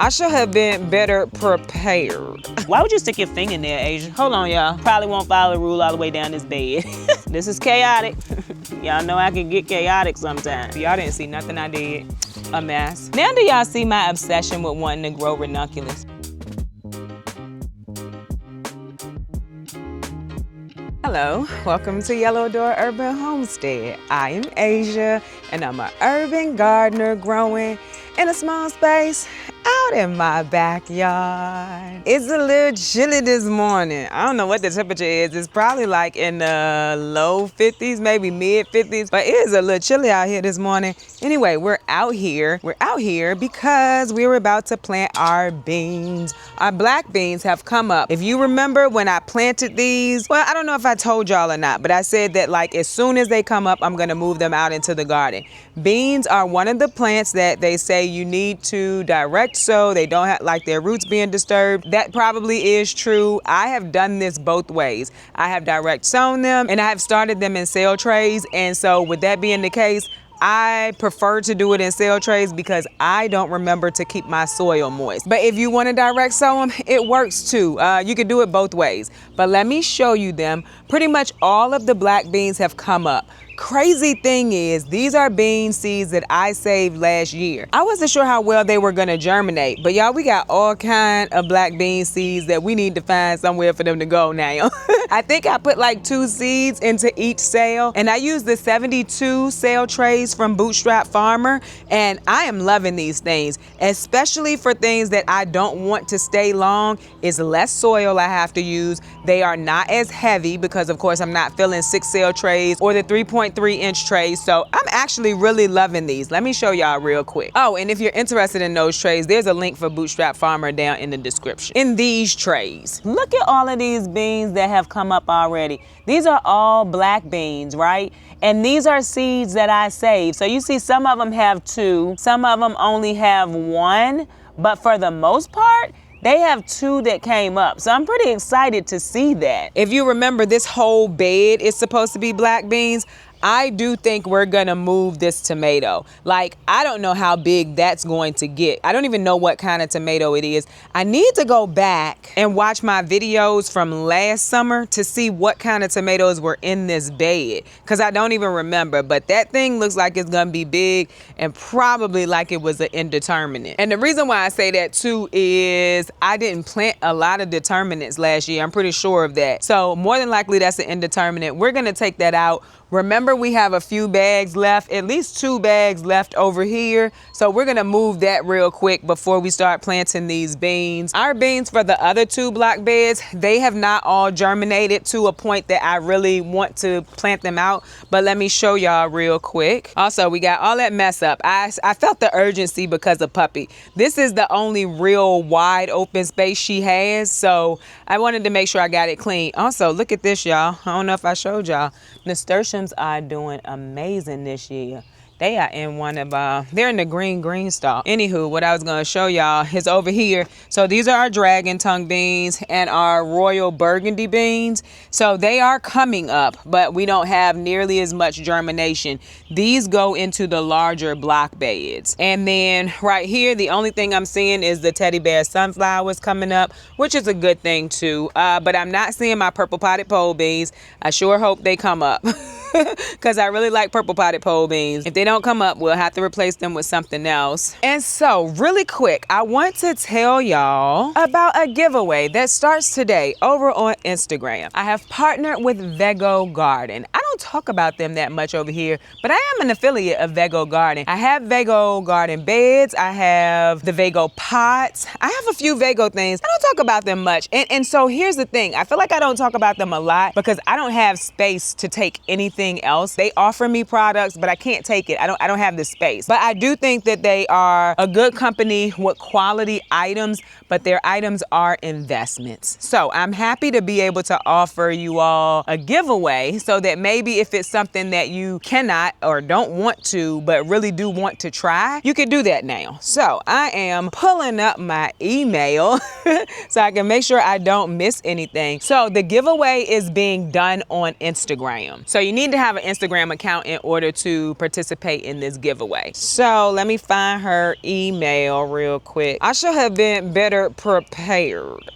I should have been better prepared. Why would you stick your finger in there, Asia? Hold on, y'all. Probably won't follow the rule all the way down this bed. This is chaotic. Y'all know I can get chaotic sometimes. Y'all didn't see nothing I did. A mess. Now do y'all see my obsession with wanting to grow ranunculus? Hello, welcome to Yellow Door Urban Homestead. I am Asia, and I'm an urban gardener growing in a small space out in my backyard. It's a little chilly this morning. I don't know what the temperature is. It's probably like in the low 50s, maybe mid 50s, but it is a little chilly out here this morning. Anyway, we're out here because we were about to plant our beans. Our black beans have come up. If you remember when I planted these, well, I don't know if I told y'all or not, but I said that like as soon as they come up, I'm gonna move them out into the garden. Beans are one of the plants that they say you need to direct sow. They don't have like their roots being disturbed. That probably is true. I have done this both ways. I have direct sown them and I have started them in cell trays. And so with that being the case, I prefer to do it in cell trays because I don't remember to keep my soil moist. But if you want to direct sow them, it works too. You can do it both ways. But let me show you them. Pretty much all of the black beans have come up. Crazy thing is, these are bean seeds that I saved last year. I wasn't sure how well they were gonna germinate, but y'all, we got all kind of black bean seeds that we need to find somewhere for them to go now. I think I put like 2 seeds into each cell, and I used the 72 cell trays from Bootstrap Farmer, and I am loving these things, especially for things that I don't want to stay long. It's less soil I have to use. They are not as heavy because, of course, I'm not filling 6 cell trays or the 3.3-inch trays, so I'm actually really loving these. Let me show y'all real quick. Oh, and if you're interested in those trays, there's a link for Bootstrap Farmer down in the description. In these trays. Look at all of these beans that have come up already. These are all black beans, right? And these are seeds that I saved. So you see some of them have 2, some of them only have 1, but for the most part, they have 2 that came up. So I'm pretty excited to see that. If you remember, this whole bed is supposed to be black beans. I do think we're gonna move this tomato. Like, I don't know how big that's going to get. I don't even know what kind of tomato it is. I need to go back and watch my videos from last summer to see what kind of tomatoes were in this bed, because I don't even remember. But that thing looks like it's gonna be big and probably like it was an indeterminate. And the reason why I say that too is I didn't plant a lot of determinants last year. I'm pretty sure of that. So more than likely that's an indeterminate. We're gonna take that out. Remember, we have a few bags left, at least 2 bags left over here. So we're gonna move that real quick before we start planting these beans. Our beans for the other 2 block beds, they have not all germinated to a point that I really want to plant them out. But let me show y'all real quick. Also, we got all that mess up. I felt the urgency because of Puppy. This is the only real wide open space she has. So I wanted to make sure I got it clean. Also, look at this, y'all. I don't know if I showed y'all. Nasturtiums are doing amazing this year. They are in one of, they're in the green stalk. Anywho, what I was gonna show y'all is over here. So these are our dragon tongue beans and our royal burgundy beans. So they are coming up, but we don't have nearly as much germination. These go into the larger block beds. And then right here, the only thing I'm seeing is the teddy bear sunflowers coming up, which is a good thing too. But I'm not seeing my purple potted pole beans. I sure hope they come up. Because I really like purple potted pole beans. If they don't come up, we'll have to replace them with something else. And so really quick, I want to tell y'all about a giveaway that starts today over on Instagram. I have partnered with Vego Garden. I don't talk about them that much over here, but I am an affiliate of Vego Garden. I have Vego Garden beds. I have the Vego pots. I have a few Vego things. I don't talk about them much. And so here's the thing. I feel like I don't talk about them a lot because I don't have space to take anything else. They offer me products, but I can't take it. I don't have the space. But I do think that they are a good company with quality items, but their items are investments. So I'm happy to be able to offer you all a giveaway so that maybe maybe if it's something that you cannot or don't want to, but really do want to try, you can do that now. So I am pulling up my email so I can make sure I don't miss anything. So the giveaway is being done on Instagram. So you need to have an Instagram account in order to participate in this giveaway. So let me find her email real quick. I should have been better prepared.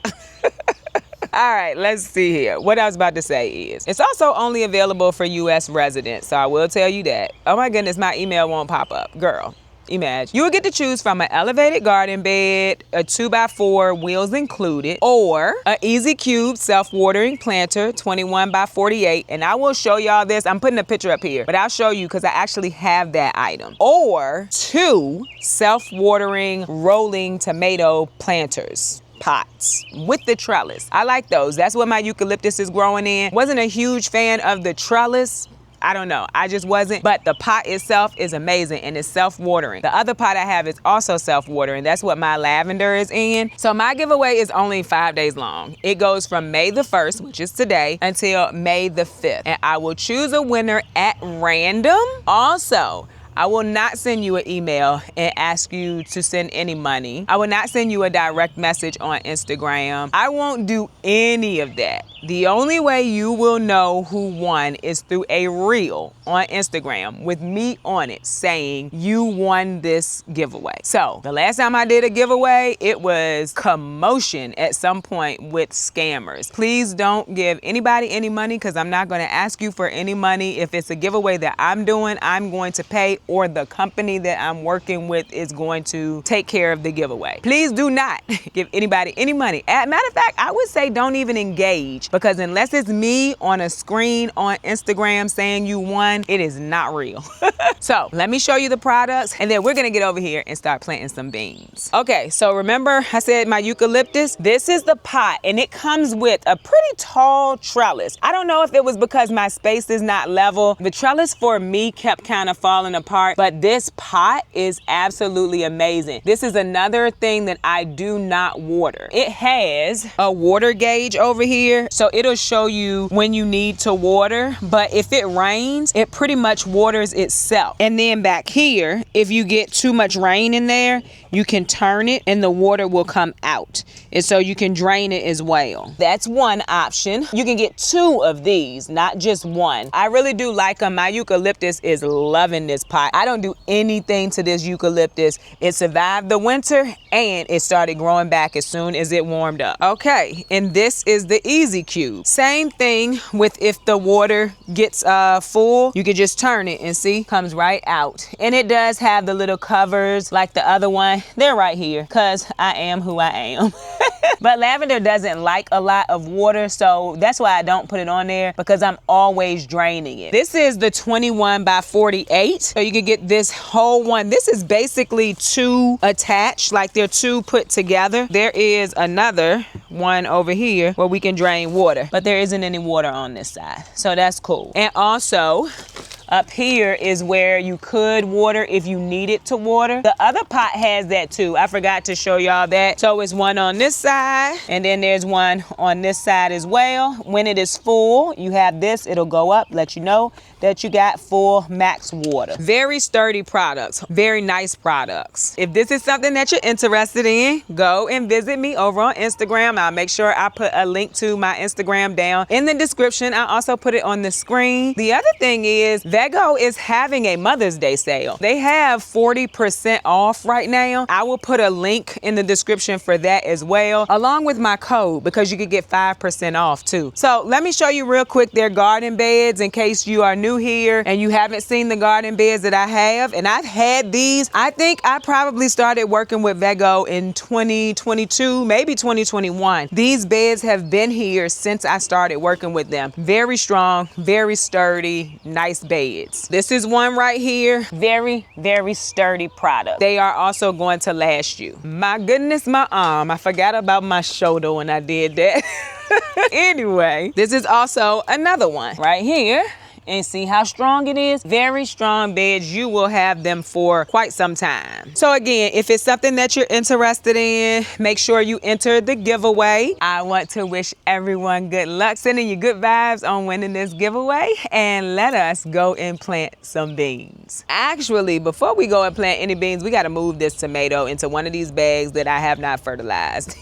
All right, let's see here. What I was about to say is, it's also only available for US residents, so I will tell you that. Oh my goodness, my email won't pop up. Girl, imagine. You will get to choose from an elevated garden bed, a 2x4 wheels included, or an Easy Cube self-watering planter, 21x48. And I will show y'all this. I'm putting a picture up here, but I'll show you because I actually have that item. Or 2 self-watering rolling tomato planters. Pots with the trellis. I like those. That's what my eucalyptus is growing in. Wasn't a huge fan of the trellis. I don't know. I just wasn't. But the pot itself is amazing and it's self-watering. The other pot I have is also self-watering. That's what my lavender is in. So my giveaway is only 5 days long. It goes from May the 1st, which is today, until May the 5th. And I will choose a winner at random. Also, I will not send you an email and ask you to send any money. I will not send you a direct message on Instagram. I won't do any of that. The only way you will know who won is through a reel on Instagram with me on it saying you won this giveaway. So the last time I did a giveaway, it was commotion at some point with scammers. Please don't give anybody any money because I'm not going to ask you for any money. If it's a giveaway that I'm doing, I'm going to pay, or the company that I'm working with is going to take care of the giveaway. Please do not give anybody any money. As a matter of fact, I would say don't even engage, because unless it's me on a screen on Instagram saying you won, it is not real. So let me show you the products and then we're gonna get over here and start planting some beans. Okay, so remember I said my eucalyptus? This is the pot and it comes with a pretty tall trellis. I don't know if it was because my space is not level. The trellis for me kept kind of falling apart, but this pot is absolutely amazing. This is another thing that I do not water. It has a water gauge over here, so it'll show you when you need to water, but if it rains, it pretty much waters itself. And then back here, if you get too much rain in there, you can turn it and the water will come out. And so you can drain it as well. That's one option. You can get 2 of these, not just one. I really do like them. My eucalyptus is loving this pot. I don't do anything to this eucalyptus. It survived the winter and it started growing back as soon as it warmed up. Okay, and this is the Easy Cube. Same thing with if the water gets full, you can just turn it and see, comes right out. And it does have the little covers like the other one. They're right here because I am who I am. But lavender doesn't like a lot of water, so that's why I don't put it on there, because I'm always draining it. This is the 21x48, so you can get this whole one. This is basically 2 attached, like they're 2 put together. There is another one over here where we can drain water, but there isn't any water on this side, so that's cool. And also, up here is where you could water if you needed to water. The other pot has that too. I forgot to show y'all that. So it's one on this side and then there's one on this side as well. When it is full, you have this, it'll go up, let you know that you got full max water. Very sturdy products, very nice products. If this is something that you're interested in, go and visit me over on Instagram. I'll make sure I put a link to my Instagram down in the description. I also put it on the screen. The other thing is Vego is having a Mother's Day sale. They have 40% off right now. I will put a link in the description for that as well, along with my code, because you could get 5% off too. So let me show you real quick their garden beds in case you are new here and you haven't seen the garden beds that I have. And I've had these. I think I probably started working with Vego in 2022, maybe 2021. These beds have been here since I started working with them. Very strong, very sturdy, nice beds. This is one right here. Very, very sturdy product. They are also going to last you. My goodness, my arm. I forgot about my shoulder when I did that. Anyway, this is also another one right here. And see how strong it is? Very strong beds. You will have them for quite some time. So again, if it's something that you're interested in, make sure you enter the giveaway. I want to wish everyone good luck, sending you good vibes on winning this giveaway, and let us go and plant some beans. Actually, before we go and plant any beans, we got to move this tomato into one of these bags that I have not fertilized.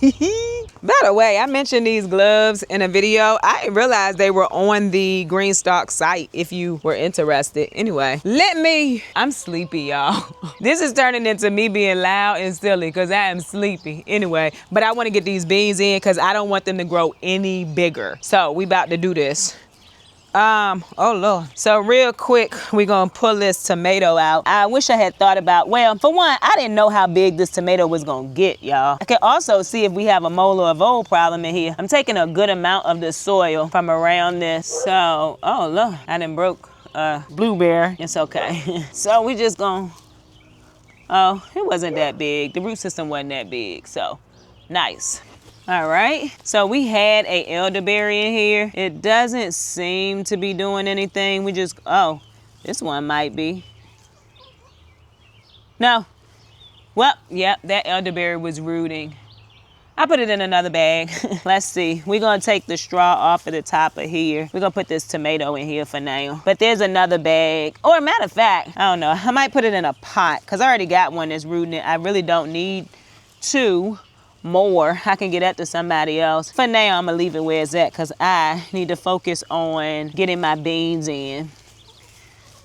By the way, I mentioned these gloves in a video. I didn't realize they were on the Greenstock site if you were interested. Anyway, I'm sleepy, y'all. This is turning into me being loud and silly because I am sleepy. Anyway, but I want to get these beans in because I don't want them to grow any bigger. So we about to do this. Oh Lord. So real quick, we're gonna pull this tomato out. I wish I had thought about, well, for one, I didn't know how big this tomato was gonna get, y'all. I can also see if we have a mold or a vole problem in here. I'm taking a good amount of the soil from around this. So, oh Lord, I done broke a blueberry. It's okay. So we just gonna, oh, it wasn't that big. The root system wasn't that big, so nice. All right, so we had a elderberry in here. It doesn't seem to be doing anything. We just, oh, this one might be. No. Well, yep, that elderberry was rooting. I put it in another bag. Let's see. We're gonna take the straw off of the top of here. We're gonna put this tomato in here for now. But there's another bag. Or a matter of fact, I don't know. I might put it in a pot because I already got one that's rooting it. I really don't need two more. I can get that to somebody else. For now, I'm gonna leave it where it's at because I need to focus on getting my beans in. And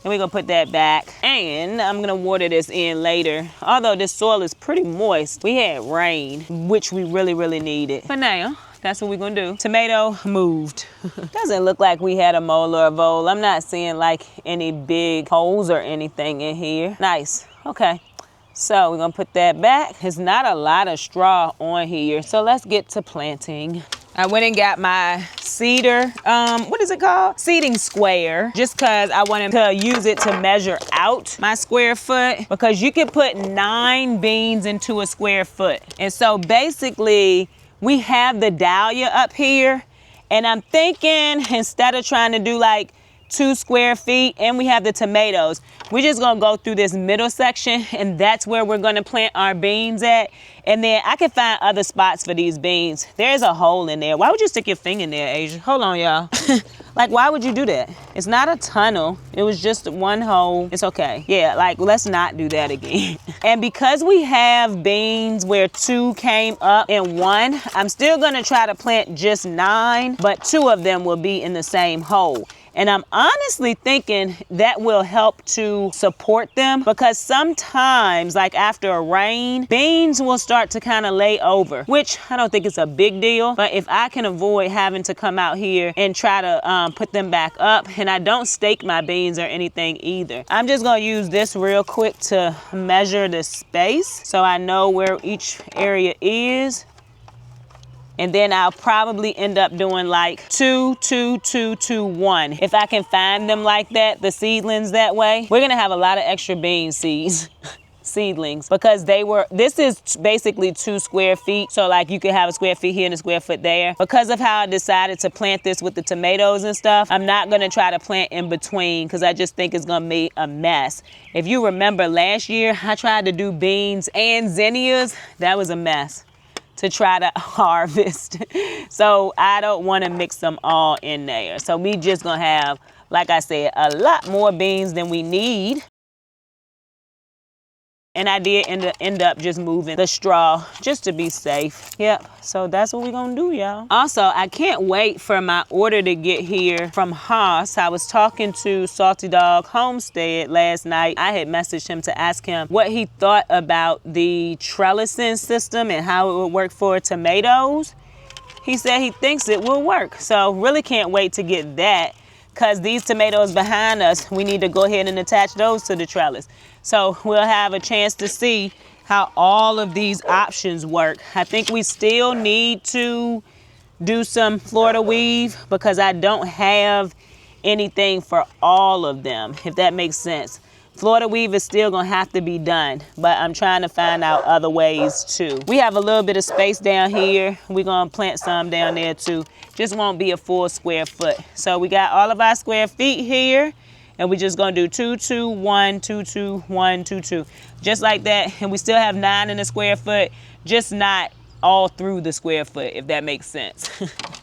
we're gonna put that back. And I'm gonna water this in later. Although this soil is pretty moist, we had rain, which we really, really needed. For now, that's what we're gonna do. Tomato moved. Doesn't look like we had a mole or a vole. I'm not seeing like any big holes or anything in here. Nice, okay. So we're gonna put that back. There's not a lot of straw on here. So let's get to planting. I went and got my cedar, what is it called? Seeding square, just cause I wanted to use it to measure out my square foot because you can put 9 beans into a square foot. And so basically we have the dahlia up here and I'm thinking instead of trying to do like 2 square feet and we have the tomatoes, we're just gonna go through this middle section and that's where we're gonna plant our beans at. And then I can find other spots for these beans. There's a hole in there. Why would you stick your finger in there, Asia? Hold on, y'all. Like, why would you do that? It's not a tunnel. It was just one hole. It's okay. Yeah, like, let's not do that again. And because we have beans where 2 came up and 1, I'm still gonna try to plant just 9, but 2 of them will be in the same hole. And I'm honestly thinking that will help to support them because sometimes, like after a rain, beans will start to kind of lay over, which I don't think is a big deal. But if I can avoid having to come out here and try to put them back up, and I don't stake my beans or anything either. I'm just gonna use this real quick to measure the space so I know where each area is. And then I'll probably end up doing like 2, 2, 2, 2, 1. If I can find them like that, the seedlings that way, we're gonna have a lot of extra bean seeds. Seedlings, because this is basically 2 square feet. So like you could have a square feet here and a square foot there. Because of how I decided to plant this with the tomatoes and stuff, I'm not gonna try to plant in between because I just think it's gonna be a mess. If you remember last year, I tried to do beans and zinnias. That was a mess to try to harvest. So I don't want to mix them all in there. So we just gonna have, like I said, a lot more beans than we need. And I did end up just moving the straw just to be safe. Yep, so that's what we're gonna do, y'all. Also, I can't wait for my order to get here from Haas. I was talking to Salty Dog Homestead last night. I had messaged him to ask him what he thought about the trellising system and how it would work for tomatoes. He said he thinks it will work. So really can't wait to get that. Because these tomatoes behind us, we need to go ahead and attach those to the trellis. So we'll have a chance to see how all of these options work. I think we still need to do some Florida weave because I don't have anything for all of them, if that makes sense. Florida weave is still gonna have to be done, but I'm trying to find out other ways too. We have a little bit of space down here. We're gonna plant some down there too. Just won't be a full square foot. So we got all of our square feet here, and we're just gonna do 2, 2, 1, 2, 2, 1, 2, 2. Just like that, and we still have 9 in a square foot, just not all through the square foot, if that makes sense.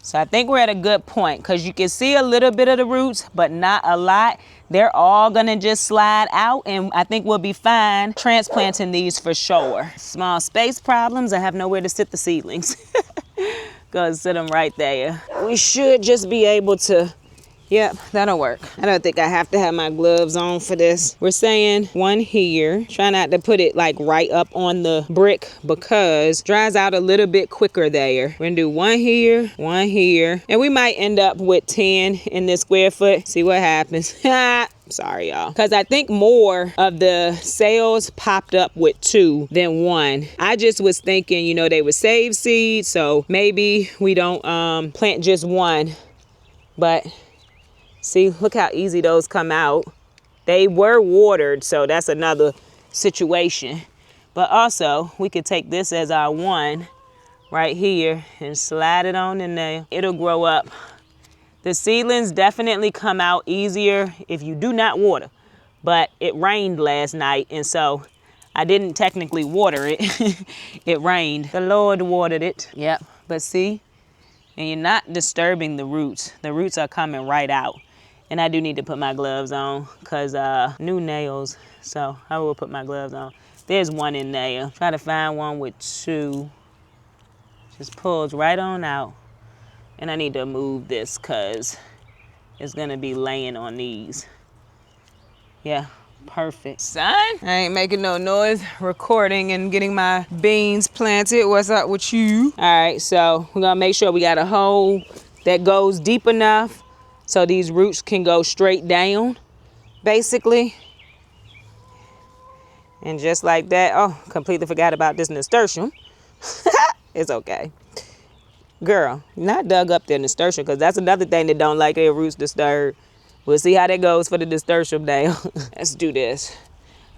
So I think we're at a good point, because you can see a little bit of the roots, but not a lot. They're all gonna just slide out, and I think we'll be fine transplanting these for sure. Small space problems, I have nowhere to sit the seedlings. Go sit them right there. We should just be able to, yep, that'll work. I don't think I have to have my gloves on for this. We're saying 1 here. Try not to put it like right up on the brick because it dries out a little bit quicker there. We're gonna do 1 here, 1 here. And we might end up with 10 in this square foot. See what happens. Sorry, y'all. Because I think more of the sales popped up with 2 than 1. I just was thinking, you know, they would save seeds. So maybe we don't plant just 1. But see, look how easy those come out. They were watered, so that's another situation. But also, we could take this as our 1 right here and slide it on in there. It'll grow up. The seedlings definitely come out easier if you do not water. But it rained last night, and so I didn't technically water it. It rained. The Lord watered it. Yep, but see? And you're not disturbing the roots. The roots are coming right out. And I do need to put my gloves on because new nails. So I will put my gloves on. There's 1 in there. Try to find one with 2. Just pulls right on out. And I need to move this because it's going to be laying on these. Yeah, perfect. Son, I ain't making no noise recording and getting my beans planted. What's up with you? All right, so we're going to make sure we got a hole that goes deep enough so these roots can go straight down, basically. And just like that, oh, completely forgot about this nasturtium. It's okay. Girl, not dug up their nasturtium, because that's another thing that don't like their roots disturbed. We'll see how that goes for the nasturtium now. Let's do this.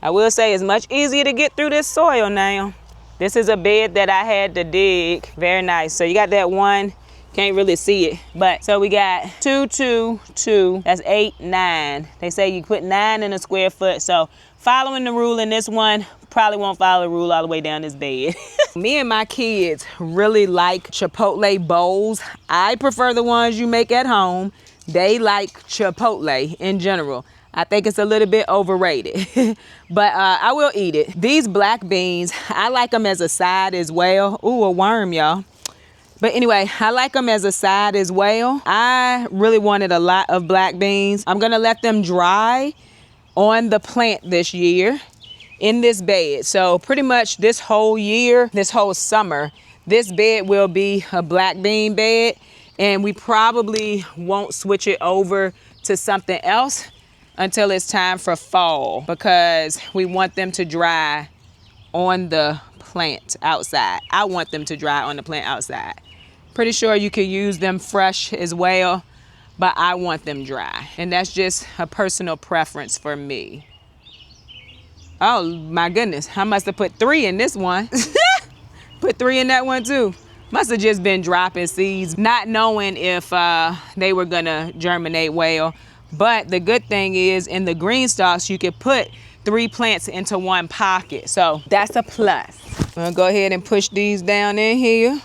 I will say it's much easier to get through this soil now. This is a bed that I had to dig. Very nice. So you got that 1. Can't really see it. But so we got 2, 2, 2. That's 8, 9. They say you put 9 in a square foot. So following the rule in this one, probably won't follow the rule all the way down this bed. Me and my kids really like Chipotle bowls. I prefer the ones you make at home. They like Chipotle in general. I think it's a little bit overrated, but I will eat it. These black beans, I like them as a side as well. Ooh, a worm, y'all. But anyway, I like them as a side as well. I really wanted a lot of black beans. I'm gonna let them dry on the plant this year in this bed. So pretty much this whole year, this whole summer, this bed will be a black bean bed, and we probably won't switch it over to something else until it's time for fall, because we want them to dry on the plant outside. I want them to dry on the plant outside. Pretty sure you can use them fresh as well, but I want them dry. And that's just a personal preference for me. Oh my goodness, I must have put 3 in this one. Put 3 in that one too. Must have just been dropping seeds, not knowing if they were gonna germinate well. But the good thing is, in the green stalks, you can put 3 plants into 1 pocket. So that's a plus. I'm gonna go ahead and push these down in here.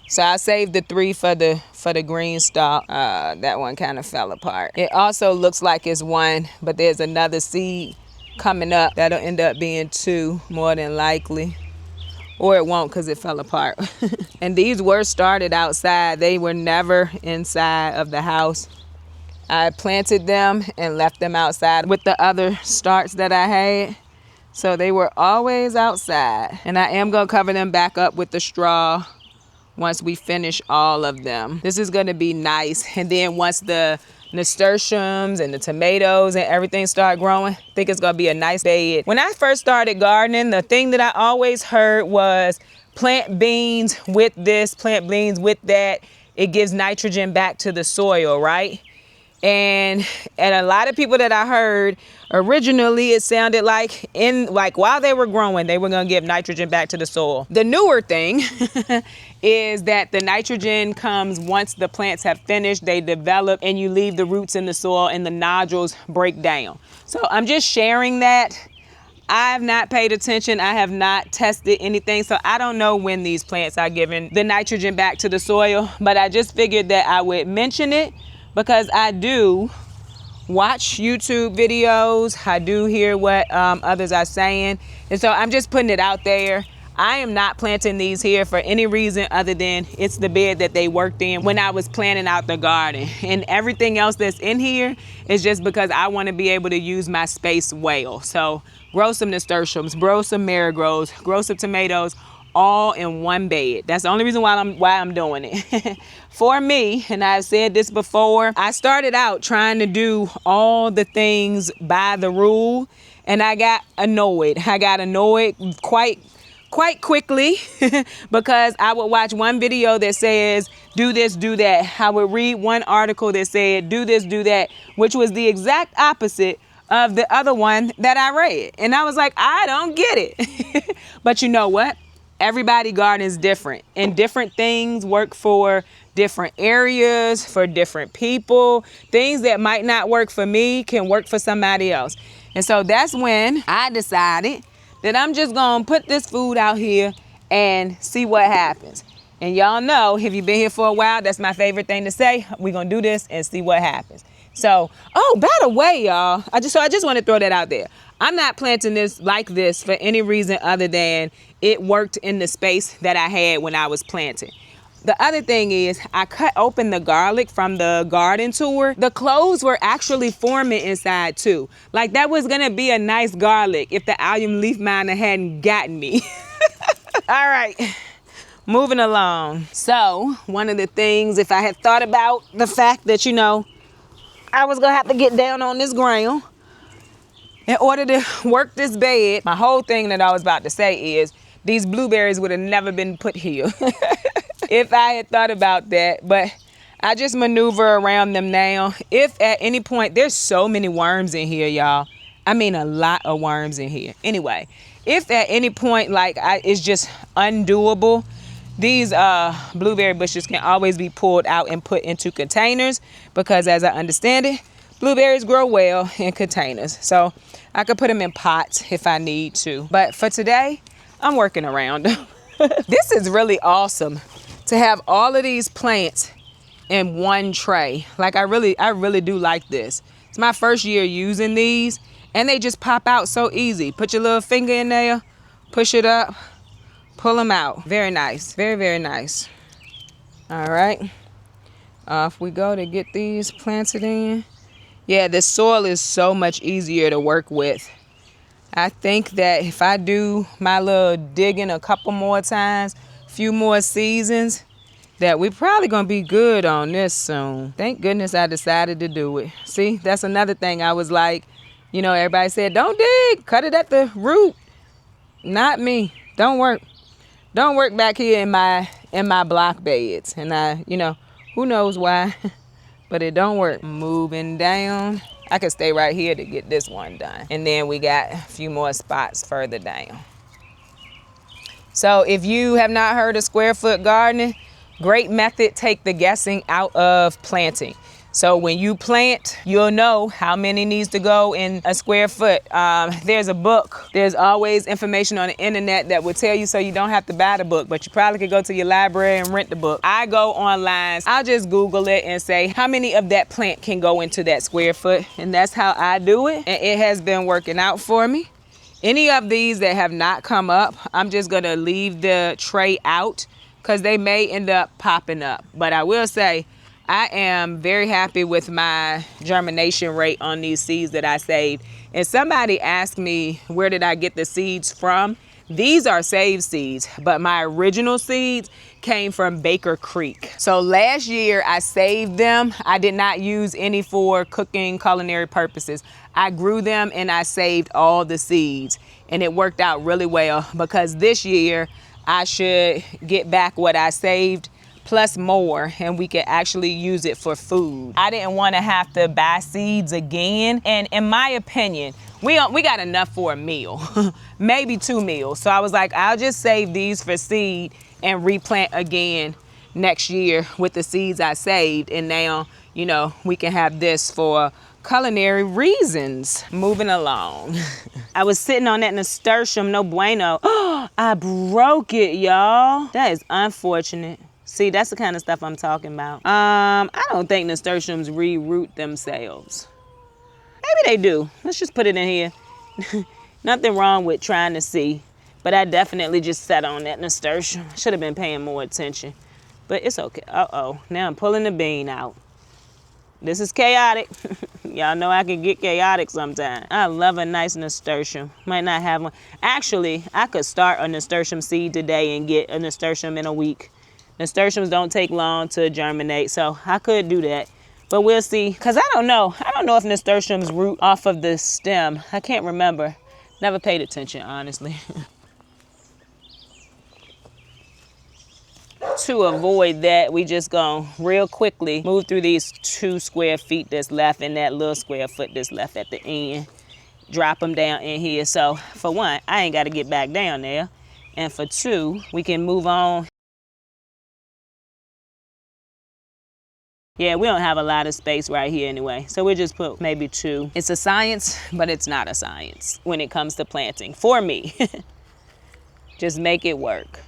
So I saved the 3 for the green stalk. That one kind of fell apart. It also looks like it's 1, but there's another seed coming up. That'll end up being 2 more than likely. Or it won't, because it fell apart. And these were started outside. They were never inside of the house. I planted them and left them outside with the other starts that I had. So they were always outside. And I am gonna cover them back up with the straw once we finish all of them. This is gonna be nice. And then once the nasturtiums and the tomatoes and everything start growing, I think it's gonna be a nice bed. When I first started gardening, the thing that I always heard was plant beans with this, plant beans with that. It gives nitrogen back to the soil, right? And a lot of people that I heard, originally it sounded like while they were growing, they were going to give nitrogen back to the soil. The newer thing is that the nitrogen comes once the plants have finished, they develop, and you leave the roots in the soil and the nodules break down. So I'm just sharing that. I've not paid attention. I have not tested anything. So I don't know when these plants are giving the nitrogen back to the soil, but I just figured that I would mention it because I do watch YouTube videos. I do hear what others are saying. And so I'm just putting it out there. I am not planting these here for any reason other than it's the bed that they worked in when I was planning out the garden. And everything else that's in here is just because I want to be able to use my space well. So grow some nasturtiums, grow some marigolds, grow some tomatoes, all in one bed. That's the only reason why I'm doing it. For me, and I've said this before, I started out trying to do all the things by the rule, and I got annoyed. I got annoyed quite quickly because I would watch one video that says, do this, do that. I would read one article that said, do this, do that, which was the exact opposite of the other one that I read. And I was like, I don't get it. But you know what? Everybody garden is different, and different things work for different areas, for different people. Things that might not work for me can work for somebody else. And so that's when I decided that I'm just gonna put this food out here and see what happens. And y'all know, if you've been here for a while, that's my favorite thing to say. We're gonna do this and see what happens. So, oh, by the way, y'all, I just want to throw that out there. I'm not planting this like this for any reason other than it worked in the space that I had when I was planting. The other thing is I cut open the garlic from the garden tour. The cloves were actually forming inside too. Like that was gonna be a nice garlic if the allium leaf miner hadn't gotten me. All right, moving along. So one of the things, if I had thought about the fact that, you know, I was gonna have to get down on this ground in order to work this bed, my whole thing that I was about to say is these blueberries would have never been put here if I had thought about that. But I just maneuver around them now. If at any point, there's so many worms in here, y'all. I mean, a lot of worms in here. Anyway, if at any point, like, it's just undoable, these blueberry bushes can always be pulled out and put into containers because, as I understand it, blueberries grow well in containers. So I could put them in pots if I need to. But for today, I'm working around them. This is really awesome to have all of these plants in one tray. Like, I really do like this. It's my first year using these, and they just pop out so easy. Put your little finger in there, push it up, pull them out. Very nice. Very, very nice. All right. Off we go to get these planted in. Yeah, the soil is so much easier to work with. I think that if I do my little digging a couple more times, a few more seasons, that we're probably going to be good on this soon. Thank goodness I decided to do it. See, that's another thing. I was like, you know, everybody said, don't dig, cut it at the root. Not me. Don't work. Don't work back here in my block beds. And I, you know, who knows why, but it don't work. Moving down. I could stay right here to get this one done. And then we got a few more spots further down. So if you have not heard of square foot gardening, great method, take the guessing out of planting. So when you plant, you'll know how many needs to go in a square foot. There's a book. There's always information on the internet that will tell you, so you don't have to buy the book, but you probably could go to your library and rent the book. I go online. I'll just Google it and say how many of that plant can go into that square foot. And that's how I do it. And it has been working out for me. Any of these that have not come up, I'm just gonna leave the tray out because they may end up popping up. But I will say, I am very happy with my germination rate on these seeds that I saved. And somebody asked me, where did I get the seeds from? These are saved seeds, but my original seeds came from Baker Creek. So last year I saved them. I did not use any for cooking, culinary purposes. I grew them and I saved all the seeds. And it worked out really well because this year I should get back what I saved plus more, and we could actually use it for food. I didn't want to have to buy seeds again, and in my opinion, we got enough for a meal, maybe 2 meals. So I was like, I'll just save these for seed and replant again next year with the seeds I saved. And now, you know, we can have this for culinary reasons. Moving along. I was sitting on that nasturtium, no bueno. I broke it, y'all. That is unfortunate. See, that's the kind of stuff I'm talking about. I don't think nasturtiums re-root themselves. Maybe they do. Let's just put it in here. Nothing wrong with trying to see, but I definitely just sat on that nasturtium. Should have been paying more attention, but it's okay. Uh-oh, now I'm pulling the bean out. This is chaotic. Y'all know I can get chaotic sometimes. I love a nice nasturtium. Might not have one. Actually, I could start a nasturtium seed today and get a nasturtium in a week. Nasturtiums don't take long to germinate, so I could do that. But we'll see, because I don't know if nasturtiums root off of the stem. I can't remember. Never paid attention, honestly. To avoid that, we just gonna real quickly move through these 2 square feet that's left and that little square foot that's left at the end. Drop them down in here. So for one, I ain't gotta get back down there. And for 2, we can move on. Yeah, we don't have a lot of space right here anyway. So we'll just put maybe 2. It's a science, but it's not a science when it comes to planting, for me. Just make it work.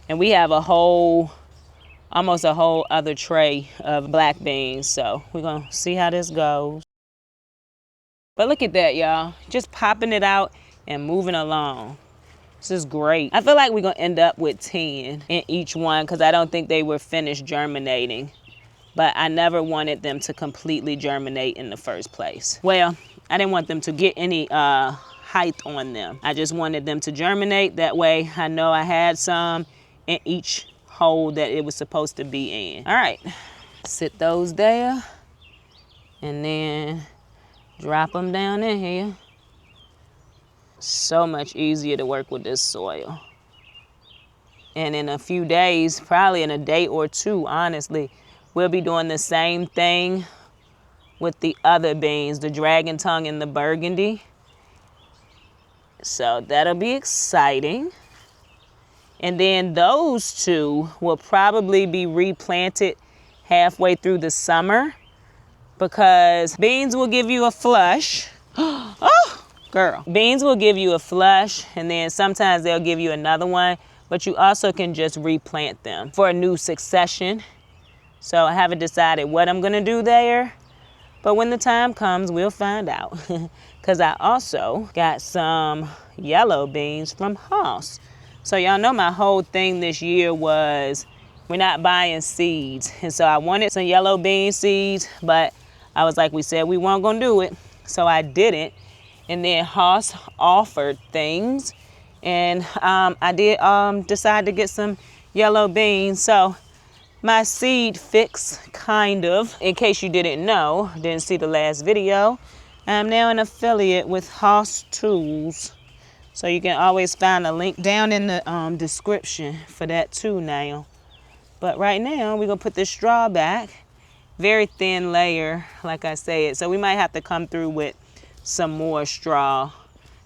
And we have almost a whole other tray of black beans. So we're gonna see how this goes. But look at that, y'all. Just popping it out and moving along. This is great. I feel like we're gonna end up with 10 in each one because I don't think they were finished germinating. But I never wanted them to completely germinate in the first place. Well, I didn't want them to get any height on them. I just wanted them to germinate. That way I know I had some in each hole that it was supposed to be in. All right, sit those there and then drop them down in here. So much easier to work with this soil. And in a few days, probably in a day or 2, honestly, we'll be doing the same thing with the other beans, the dragon tongue and the burgundy. So that'll be exciting. And then those 2 will probably be replanted halfway through the summer because beans will give you a flush. Oh, girl. Beans will give you a flush, and then sometimes they'll give you another one, but you also can just replant them for a new succession. So I haven't decided what I'm gonna do there, but when the time comes, we'll find out. Because I also got some yellow beans from Haas. So y'all know my whole thing this year was we're not buying seeds. And so I wanted some yellow bean seeds, but I was like, we said we weren't gonna do it. So I didn't. And then Haas offered things. And I did decide to get some yellow beans. So my seed fix, kind of, in case you didn't know, didn't see the last video, I'm now an affiliate with Haas Tools. So you can always find a link down in the description for that too now. But right now, we're gonna put this straw back. Very thin layer, like I said. So we might have to come through with some more straw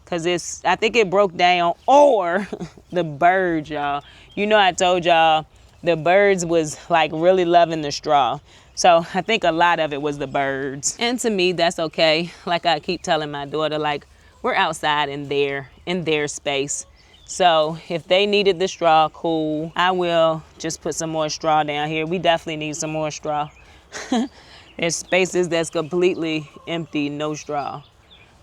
because I think it broke down, or the birds, y'all. You know I told y'all, the birds was like really loving the straw. So I think a lot of it was the birds. And to me, that's okay. Like I keep telling my daughter, like, we're outside in their space. So if they needed the straw, cool. I will just put some more straw down here. We definitely need some more straw. There's spaces that's completely empty, no straw.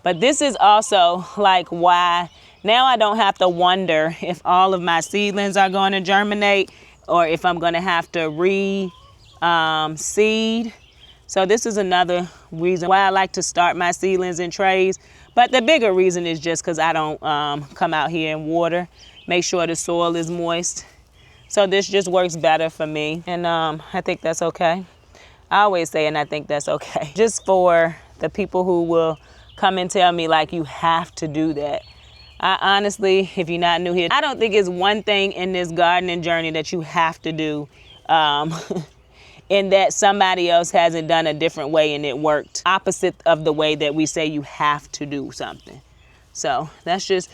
But this is also like why now I don't have to wonder if all of my seedlings are going to germinate or if I'm gonna have to seed. So this is another reason why I like to start my seedlings in trays. But the bigger reason is just because I don't come out here and water, make sure the soil is moist. So this just works better for me. And I think that's okay. I always say, and I think that's okay. Just for the people who will come and tell me like, you have to do that. I honestly, if you're not new here, I don't think it's one thing in this gardening journey that you have to do. in that somebody else hasn't done a different way and it worked opposite of the way that we say you have to do something. So that's just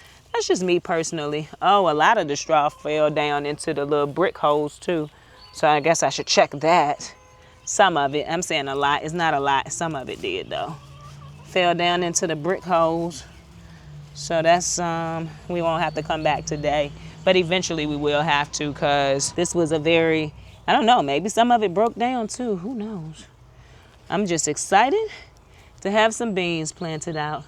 me personally. Oh, a lot of the straw fell down into the little brick holes too. So I guess I should check that. Some of it, I'm saying a lot, it's not a lot. Some of it did though. Fell down into the brick holes. So that's, we won't have to come back today. But eventually we will have to, because this was a very, I don't know, maybe some of it broke down too. Who knows? I'm just excited to have some beans planted out.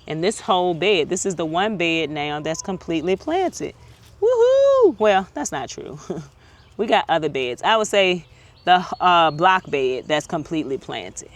And this whole bed, this is the one bed now that's completely planted. Woohoo! Well, that's not true. We got other beds. I would say the block bed that's completely planted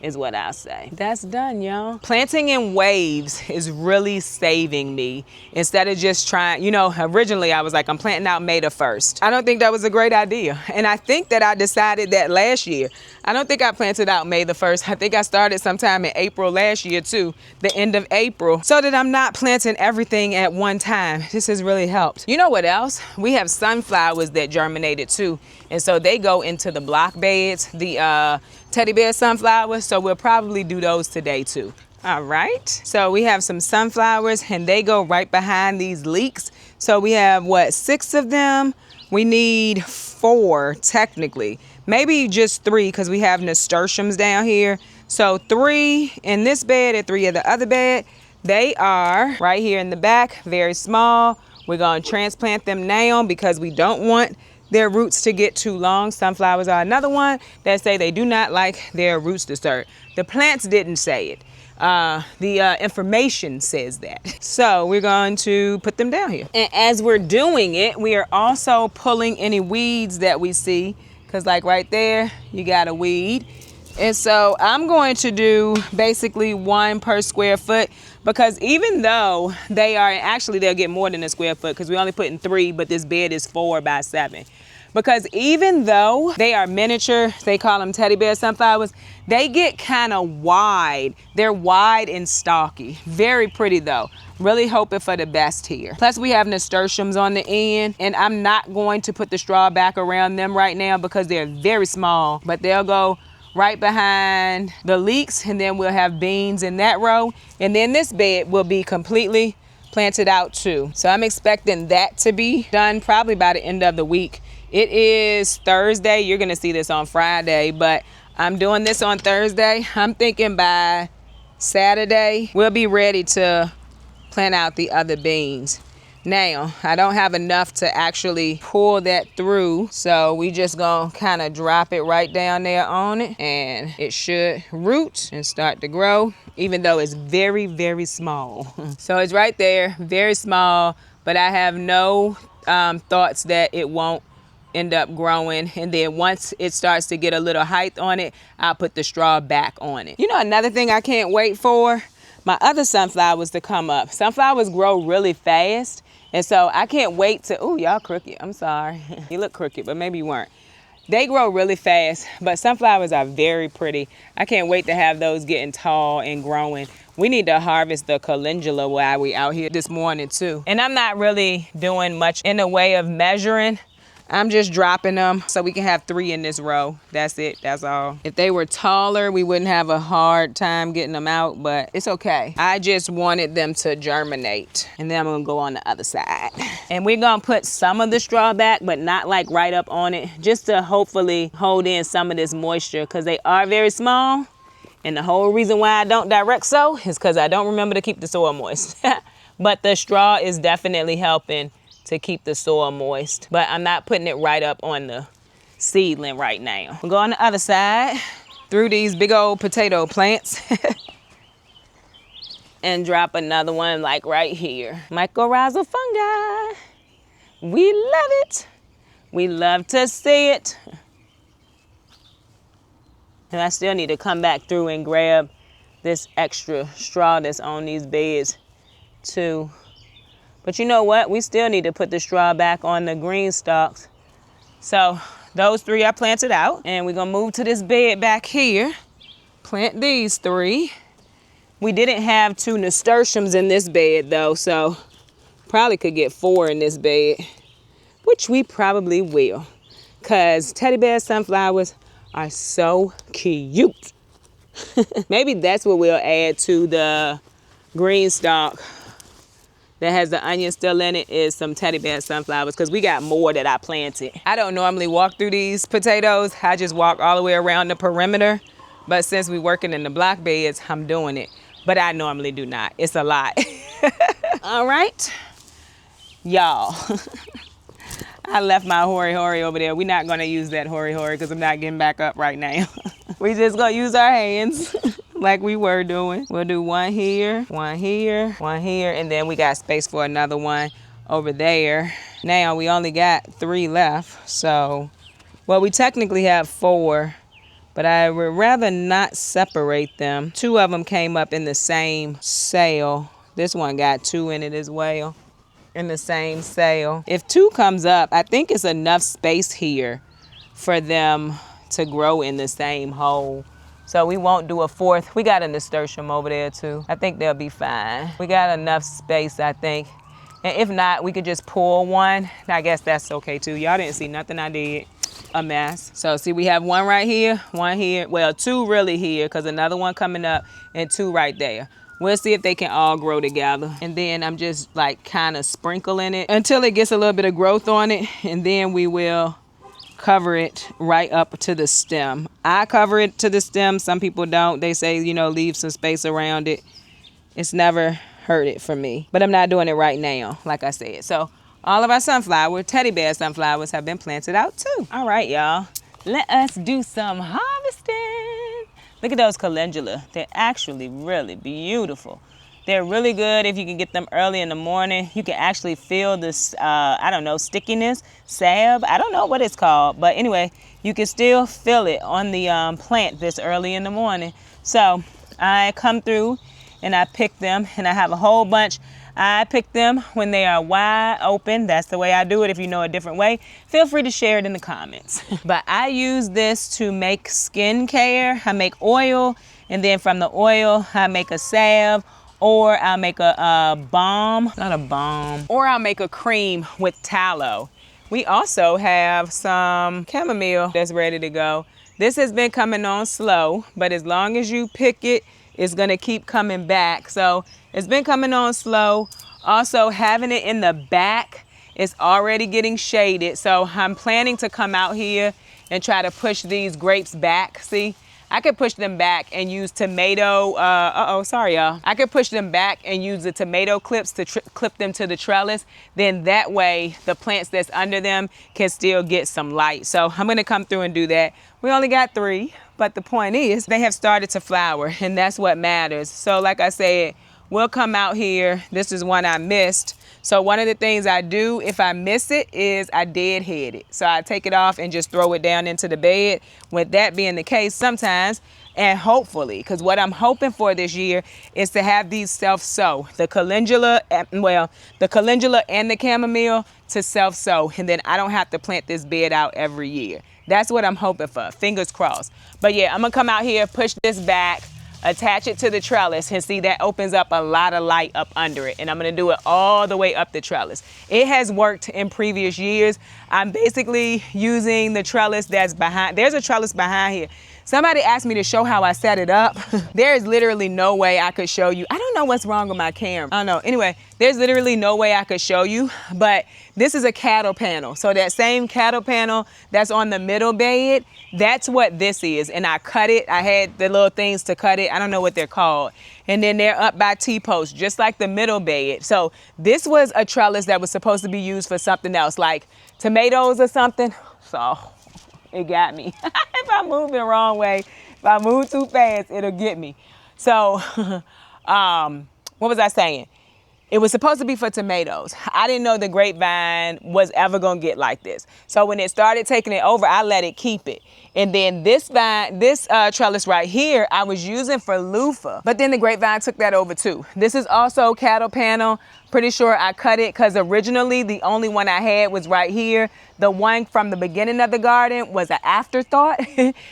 is what I'll say. That's done, y'all. Planting in waves is really saving me instead of just trying, you know, originally I was like, I'm planting out May the 1st. I don't think that was a great idea. And I think that I decided that last year. I don't think I planted out May the 1st. I think I started sometime in April last year too, the end of April, so that I'm not planting everything at one time. This has really helped. You know what else? We have sunflowers that germinated too. And so they go into the block beds, the teddy bear sunflowers. So we'll probably do those today too. All right. So we have some sunflowers and they go right behind these leeks. So we have what, 6 of them? We need 4 technically, maybe just 3 because we have nasturtiums down here. So 3 in this bed and 3 in the other bed. They are right here in the back, very small. We're going to transplant them now because we don't want their roots to get too long. Sunflowers are another one that say they do not like their roots disturbed. The plants didn't say it. The information says that. So we're going to put them down here. And as we're doing it, we are also pulling any weeds that we see, because like right there, you got a weed. And so I'm going to do basically 1 per square foot, because even though they are, actually they'll get more than a square foot because we only put in 3, but this bed is 4 by 7. Because even though they are miniature, they call them teddy bear sunflowers, they get kind of wide. They're wide and stocky. Very pretty though. Really hoping for the best here. Plus we have nasturtiums on the end, and I'm not going to put the straw back around them right now because they're very small, but they'll go right behind the leeks, and then we'll have beans in that row. And then this bed will be completely planted out too. So I'm expecting that to be done probably by the end of the week. It is Thursday. You're gonna see this on Friday, but I'm doing this on Thursday. I'm thinking by Saturday, we'll be ready to plant out the other beans. Now, I don't have enough to actually pull that through, so we just gonna kind of drop it right down there on it, and it should root and start to grow, even though it's very, very small. So it's right there, very small, but I have no thoughts that it won't end up growing. And then once it starts to get a little height on it, I'll put the straw back on it. You know, another thing I can't wait for? My other sunflowers to come up. Sunflowers grow really fast. And so I can't wait to, ooh, y'all crooked. I'm sorry. You look crooked, but maybe you weren't. They grow really fast, but sunflowers are very pretty. I can't wait to have those getting tall and growing. We need to harvest the calendula while we out here this morning too. And I'm not really doing much in the way of measuring. I'm just dropping them so we can have 3 in this row. That's it, that's all. If they were taller, we wouldn't have a hard time getting them out, but it's okay. I just wanted them to germinate. And then I'm gonna go on the other side. And we're gonna put some of the straw back, but not like right up on it, just to hopefully hold in some of this moisture, because they are very small. And the whole reason why I don't direct sow is because I don't remember to keep the soil moist. But the straw is definitely helping to keep the soil moist, but I'm not putting it right up on the seedling right now. We'll go on the other side through these big old potato plants and drop another one like right here. Mycorrhizal fungi. We love it. We love to see it. And I still need to come back through and grab this extra straw that's on these beds too. But you know what? We still need to put the straw back on the green stalks. So those 3 are planted out. And we're gonna move to this bed back here. Plant these 3. We didn't have 2 nasturtiums in this bed though, so probably could get 4 in this bed, which we probably will. because teddy bear sunflowers are so cute. Maybe that's what we'll add to the green stalk that has the onion still in it, is some teddy bear sunflowers, because we got more that I planted. I don't normally walk through these potatoes. I just walk all the way around the perimeter. But since we're working in the block beds, I'm doing it. But I normally do not. It's a lot. All right, y'all. I left my hori hori over there. We're not gonna use that hori hori because I'm not getting back up right now. We just gonna use our hands like we were doing. We'll do one here, one here, one here, and then we got space for another one over there. Now we only got 3 left, so, well, we technically have 4, but I would rather not separate them. 2 of them came up in the same sale. This one got 2 in it as well, in the same sale. If 2 comes up, I think it's enough space here for them to grow in the same hole. So we won't do a 4th. We got a nasturtium over there too. I think they'll be fine. We got enough space, I think. And if not, we could just pull one. I guess that's okay too. Y'all didn't see nothing I did. A mess. So see, we have 1 right here, 1 here. Well, 2 really here because another one coming up and 2 right there. We'll see if they can all grow together. And then I'm just like kind of sprinkling it until it gets a little bit of growth on it. And then we will cover it right up to the stem. I cover it to the stem. Some people don't. They say, you know, leave some space around it. It's never hurt it for me. But I'm not doing it right now, like I said. So all of our sunflower, teddy bear sunflowers have been planted out too. All right, y'all. Let us do some harvesting. Look at those calendula. They're actually really beautiful. They're really good if you can get them early in the morning. You can actually feel this, I don't know, stickiness, sab. I don't know what it's called. But anyway, you can still feel it on the plant this early in the morning. So I come through and I pick them, and I have a whole bunch. I pick them when they are wide open. That's the way I do it. If you know a different way, feel free to share it in the comments. But I use this to make skincare. I make oil, and then from the oil, I make a salve, or I'll make a balm, not a balm, or I'll make a cream with tallow. We also have some chamomile that's ready to go. This has been coming on slow, but as long as you pick it, it's gonna keep coming back. So it's been coming on slow. Also, having it in the back, it's already getting shaded. So I'm planning to come out here and try to push these grapes back. See, I could push them back and use tomato, sorry y'all. I could push them back and use the tomato clips to clip them to the trellis. Then that way, the plants that's under them can still get some light. So I'm gonna come through and do that. We only got 3, but the point is they have started to flower, and that's what matters. So like I said, we'll come out here. This is one I missed. So one of the things I do if I miss it is I deadhead it. So I take it off and just throw it down into the bed. With that being the case, sometimes, and hopefully, because what I'm hoping for this year is to have these self-sow. The calendula, the calendula and the chamomile to self-sow. And then I don't have to plant this bed out every year. That's what I'm hoping for, fingers crossed. But yeah, I'm gonna come out here, push this back, attach it to the trellis, and see that opens up a lot of light up under it. And I'm gonna do it all the way up the trellis. It has worked in previous years. I'm basically using the trellis that's behind. There's a trellis behind here. Somebody asked me to show how I set it up. There is literally no way I could show you. I don't know what's wrong with my camera. I don't know. Anyway, there's literally no way I could show you, but this is a cattle panel. So that same cattle panel that's on the middle bed, that's what this is. And I cut it. I had the little things to cut it. I don't know what they're called. And then they're up by T-posts, just like the middle bed. So this was a trellis that was supposed to be used for something else, like tomatoes or something. So it got me. If I move the wrong way, if I move too fast, it'll get me. So, what was I saying? It was supposed to be for tomatoes. I didn't know the grapevine was ever gonna get like this. So when it started taking it over, I let it keep it. And then this trellis right here, I was using for loofah, but then the grapevine took that over too. This is also cattle panel Pretty sure I cut it because originally the only one I had was right here. The one from the beginning of the garden was an afterthought,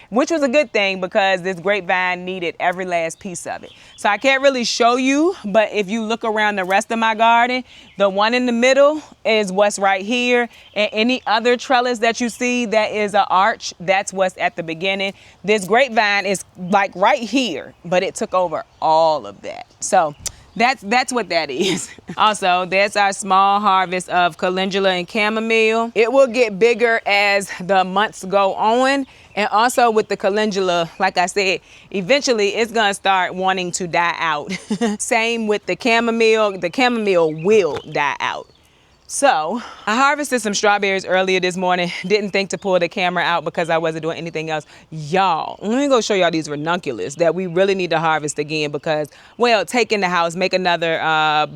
which was a good thing because this grapevine needed every last piece of it. So I can't really show you, but if you look around the rest of my garden, the one in the middle is what's right here. And any other trellis that you see that is an arch, that's what's at the beginning. This grapevine is like right here, but it took over all of that. So that's what that is. Also, that's our small harvest of calendula and chamomile. It will get bigger as the months go on. And also with the calendula, like I said, eventually it's gonna start wanting to die out. Same with the chamomile will die out. So I harvested some strawberries earlier this morning. Didn't think to pull the camera out because I wasn't doing anything else. Y'all, let me go show y'all these ranunculus that we really need to harvest again because, well, take in the house, make another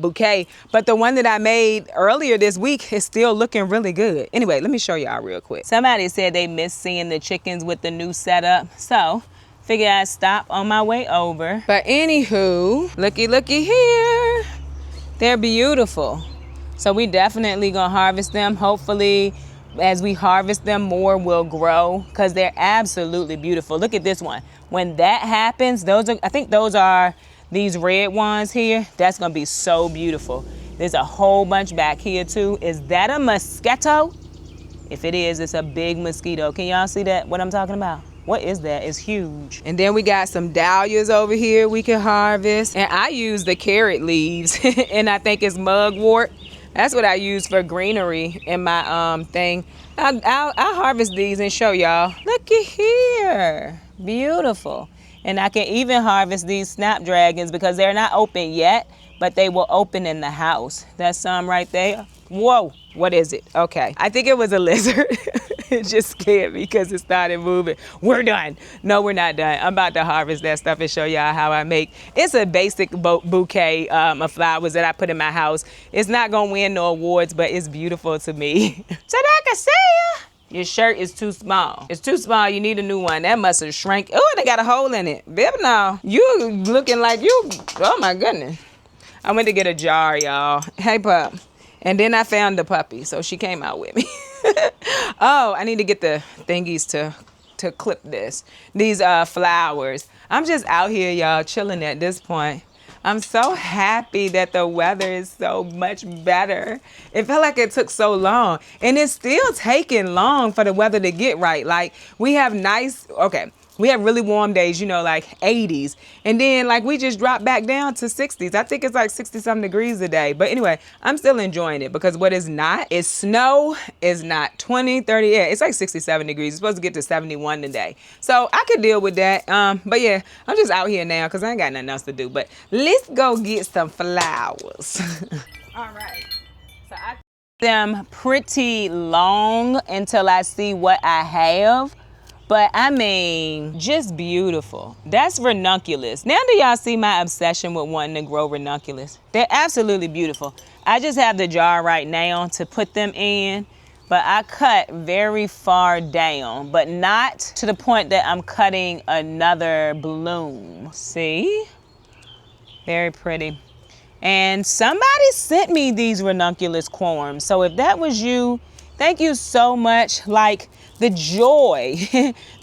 bouquet. But the one that I made earlier this week is still looking really good. Anyway, let me show y'all real quick. Somebody said they missed seeing the chickens with the new setup. So figure I'd stop on my way over. But anywho, looky here. They're beautiful. So we definitely gonna harvest them. Hopefully, as we harvest them, more will grow because they're absolutely beautiful. Look at this one. When that happens, I think those are these red ones here. That's gonna be so beautiful. There's a whole bunch back here too. Is that a mosquito? If it is, it's a big mosquito. Can y'all see that, what I'm talking about? What is that? It's huge. And then we got some dahlias over here we can harvest. And I use the carrot leaves and I think it's mugwort. That's what I use for greenery in my thing. I'll harvest these and show y'all. Looky here, beautiful. And I can even harvest these snapdragons because they're not open yet, but they will open in the house. That's some right there. Whoa, what is it? Okay, I think it was a lizard. It just scared me because it started moving. We're done. No, we're not done. I'm about to harvest that stuff and show y'all how I make. It's a basic bouquet of flowers that I put in my house. It's not gonna win no awards, but it's beautiful to me. So I can see ya. Your shirt is too small. It's too small, you need a new one. That must have shrank. Oh, they got a hole in it. Baby, now, you looking like you, oh my goodness. I went to get a jar, y'all. Hey, pup. And then I found the puppy, so she came out with me. Oh, I need to get the thingies to clip this. These flowers. I'm just out here, y'all, chilling at this point. I'm so happy that the weather is so much better. It felt like it took so long. And it's still taking long for the weather to get right. Like, we have we have really warm days, you know, like 80s. And then like we just dropped back down to 60s. I think it's like 60 something degrees a day. But anyway, I'm still enjoying it because what is not is snow, is not 20, 30. Yeah, it's like 67 degrees. It's supposed to get to 71 today. So I could deal with that. But yeah, I'm just out here now because I ain't got nothing else to do. But let's go get some flowers. All right. So I keep them pretty long until I see what I have. But I mean, just beautiful. That's ranunculus. Now do y'all see my obsession with wanting to grow ranunculus? They're absolutely beautiful. I just have the jar right now to put them in, but I cut very far down, but not to the point that I'm cutting another bloom. See? Very pretty. And somebody sent me these ranunculus corms. So if that was you, thank you so much. Like, the joy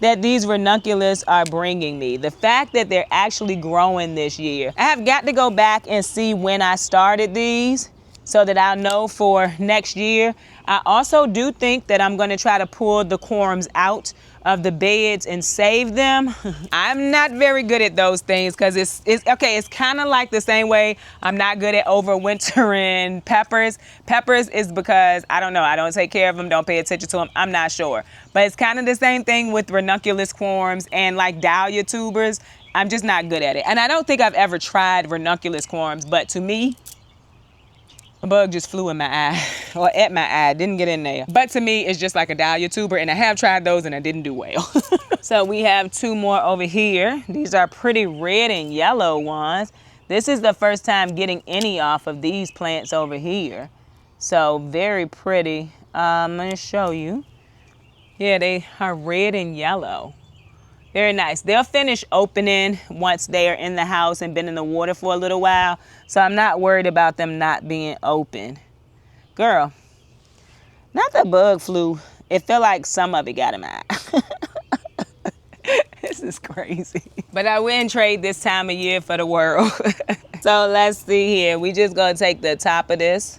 that these ranunculus are bringing me. The fact that they're actually growing this year. I have got to go back and see when I started these so that I'll know for next year. I also do think that I'm going to try to pull the corms out of the beds and save them. I'm not very good at those things because it's okay. It's kind of like the same way I'm not good at overwintering peppers. Peppers is because I don't know. I don't take care of them. Don't pay attention to them. I'm not sure. But it's kind of the same thing with ranunculus corms and like dahlia tubers. I'm just not good at it. And I don't think I've ever tried ranunculus corms, but to me, a bug just flew in my eye, or at my eye, didn't get in there. But to me, it's just like a dahlia tuber, and I have tried those and I didn't do well. So we have two more over here. These are pretty red and yellow ones. This is the first time getting any off of these plants over here. So very pretty. I'm gonna show you. Yeah, they are red and yellow. Very nice. They'll finish opening once they are in the house and been in the water for a little while. So I'm not worried about them not being open. Girl, not the bug flu. It felt like some of it got in my eye. This is crazy. But I wouldn't trade this time of year for the world. So let's see here. We just gonna take the top of this.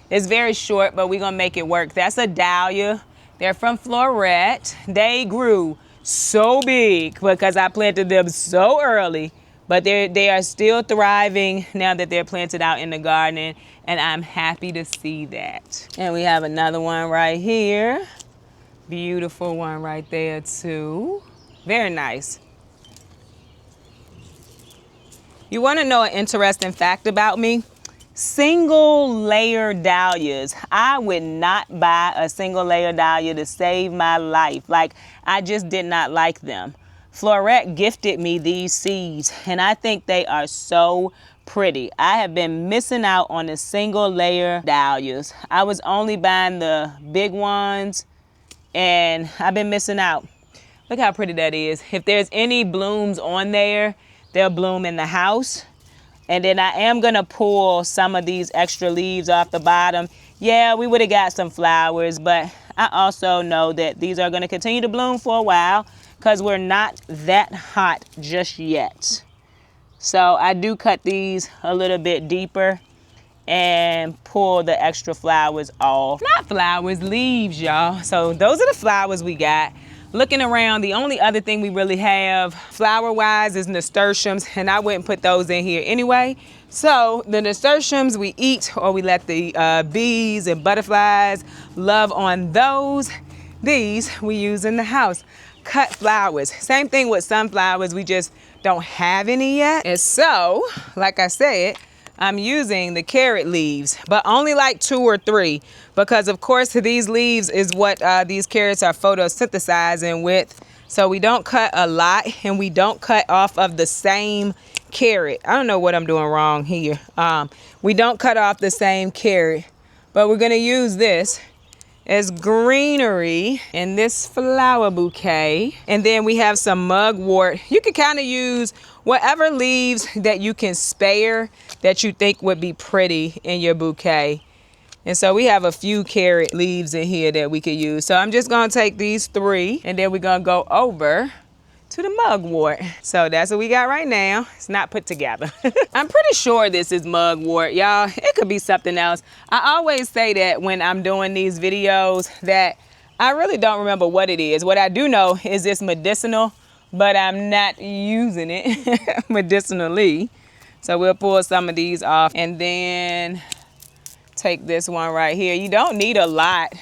It's very short, but we're gonna make it work. That's a dahlia. They're from Floret. They grew so big because I planted them so early, but they are still thriving now that they're planted out in the garden, and I'm happy to see that. And we have another one right here. Beautiful one right there too. Very nice. You want to know an interesting fact about me? Single layer dahlias. I would not buy a single layer dahlia to save my life. Like, I just did not like them. Floret gifted me these seeds, and I think they are so pretty. I have been missing out on the single layer dahlias. I was only buying the big ones, and I've been missing out. Look how pretty that is. If there's any blooms on there, they'll bloom in the house. And then I am gonna pull some of these extra leaves off the bottom. Yeah, we would have got some flowers, but I also know that these are gonna continue to bloom for a while because we're not that hot just yet. So I do cut these a little bit deeper and pull the extra flowers off. Not flowers, leaves, y'all. So those are the flowers we got. Looking around, the only other thing we really have flower-wise is nasturtiums, and I wouldn't put those in here anyway. So the nasturtiums we eat, or we let the bees and butterflies love on those. These we use in the house. Cut flowers. Same thing with sunflowers, we just don't have any yet. And so, like I said, I'm using the carrot leaves, but only like 2 or 3, because of course these leaves is what these carrots are photosynthesizing with. So we don't cut a lot, and we don't cut off of the same carrot. I don't know what I'm doing wrong here. We don't cut off the same carrot, but we're gonna use this as greenery in this flower bouquet. And then we have some mugwort. You can kind of use whatever leaves that you can spare that you think would be pretty in your bouquet. And so we have a few carrot leaves in here that we could use. So I'm just gonna take these 3, and then we're gonna go over to the mugwort. So that's what we got right now. It's not put together. I'm pretty sure this is mugwort, y'all. It could be something else. I always say that when I'm doing these videos that I really don't remember what it is. What I do know is it's medicinal, but I'm not using it medicinally. So we'll pull some of these off, and then take this one right here. You don't need a lot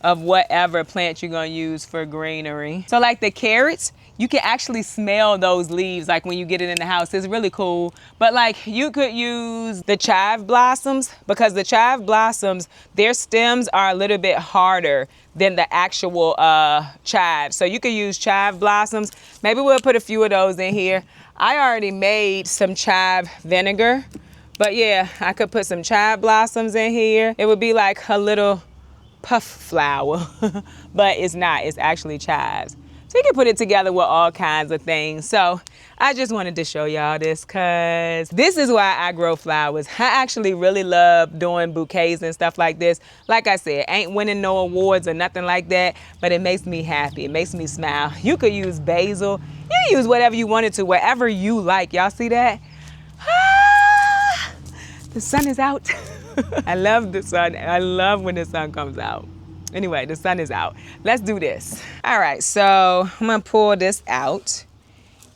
of whatever plant you're gonna use for greenery. So like the carrots, you can actually smell those leaves like when you get it in the house. It's really cool. But like you could use the chive blossoms, because the chive blossoms, their stems are a little bit harder than the actual chive. So you could use chive blossoms. Maybe we'll put a few of those in here. I already made some chive vinegar, but yeah, I could put some chive blossoms in here. It would be like a little puff flower, but it's not, it's actually chives. So you can put it together with all kinds of things. So I just wanted to show y'all this because this is why I grow flowers. I actually really love doing bouquets and stuff like this. Like I said, ain't winning no awards or nothing like that, but it makes me happy. It makes me smile. You could use basil. You can use whatever you wanted to, whatever you like. Y'all see that? Ah, the sun is out. I love the sun. I love when the sun comes out. Anyway, the sun is out. Let's do this. All right, so I'm gonna pull this out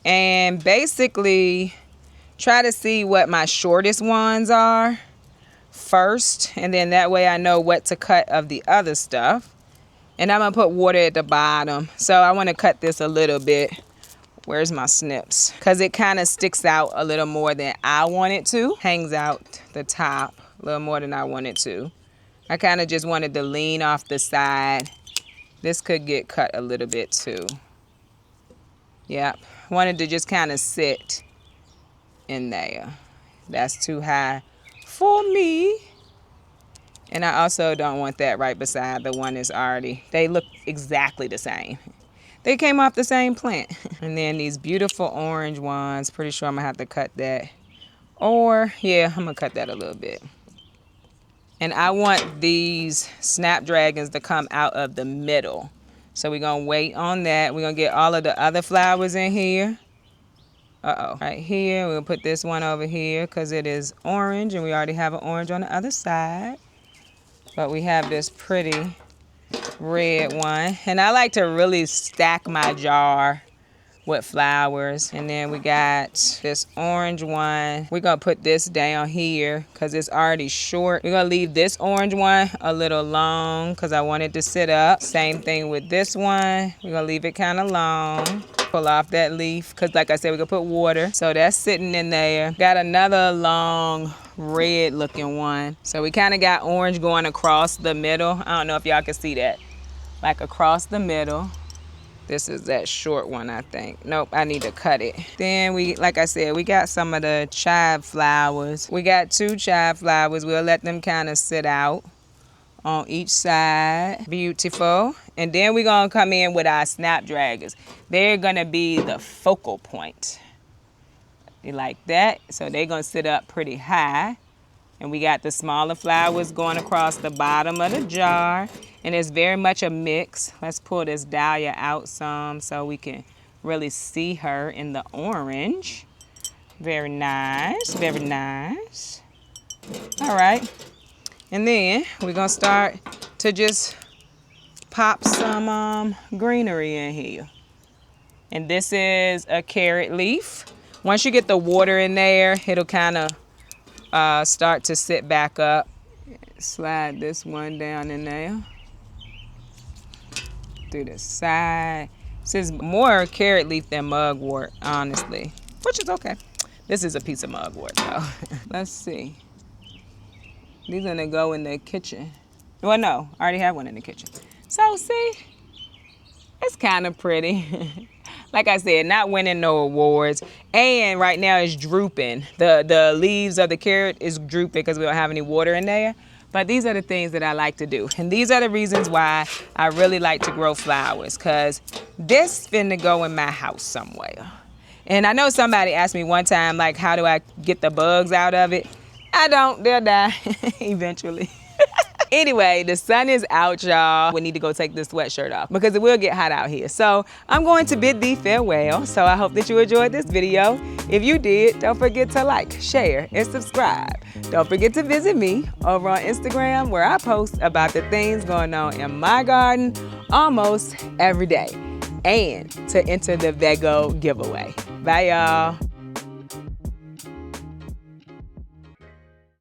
and basically try to see what my shortest ones are first, and then that way I know what to cut of the other stuff. And I'm gonna put water at the bottom. So I wanna cut this a little bit. Where's my snips? Because it kind of sticks out a little more than I want it to. Hangs out the top a little more than I want it to. I kind of just wanted to lean off the side. This could get cut a little bit too. Yep, wanted to just kind of sit in there. That's too high for me. And I also don't want that right beside the one that's already, they look exactly the same. They came off the same plant. And then these beautiful orange ones. Pretty sure I'm gonna have to cut that. Or, yeah, I'm gonna cut that a little bit. And I want these snapdragons to come out of the middle. So we're gonna wait on that. We're gonna get all of the other flowers in here. Uh-oh. Right here, we'll put this one over here because it is orange and we already have an orange on the other side. But we have this pretty red one. And I like to really stack my jar with flowers. And then we got this orange one. We're gonna put this down here because it's already short. We're gonna leave this orange one a little long because I want it to sit up. Same thing with this one. We're gonna leave it kind of long. Pull off that leaf because like I said, we're gonna put water. So that's sitting in there. Got another long red looking one. So we kind of got orange going across the middle. I don't know if y'all can see that. Like across the middle. This is that short one, I think. Nope, I need to cut it. Then we, like I said, we got some of the chive flowers. We got 2 chive flowers. We'll let them kind of sit out on each side. Beautiful. And then we're gonna come in with our snapdragons. They're gonna be the focal point. You like that? So they're gonna sit up pretty high. And we got the smaller flowers going across the bottom of the jar. And it's very much a mix. Let's pull this dahlia out some so we can really see her in the orange. Very nice, very nice. All right. And then we're gonna start to just pop some greenery in here. And this is a carrot leaf. Once you get the water in there, it'll kind of start to sit back up. Slide this one down in there. Through the side. This is more carrot leaf than mugwort, honestly, which is okay. This is a piece of mugwort though. Let's see. These are gonna go in the kitchen. Well, no, I already have one in the kitchen. So see, it's kind of pretty. Like I said, not winning no awards. And right now it's drooping. The leaves of the carrot is drooping because we don't have any water in there. But these are the things that I like to do. And these are the reasons why I really like to grow flowers, because this finna go in my house somewhere. And I know somebody asked me one time, like, how do I get the bugs out of it? I don't, they'll die eventually. Anyway, the sun is out, y'all. We need to go take this sweatshirt off because it will get hot out here. So I'm going to bid thee farewell. So I hope that you enjoyed this video. If you did, don't forget to like, share, and subscribe. Don't forget to visit me over on Instagram where I post about the things going on in my garden almost every day. And to enter the Vego giveaway. Bye, y'all.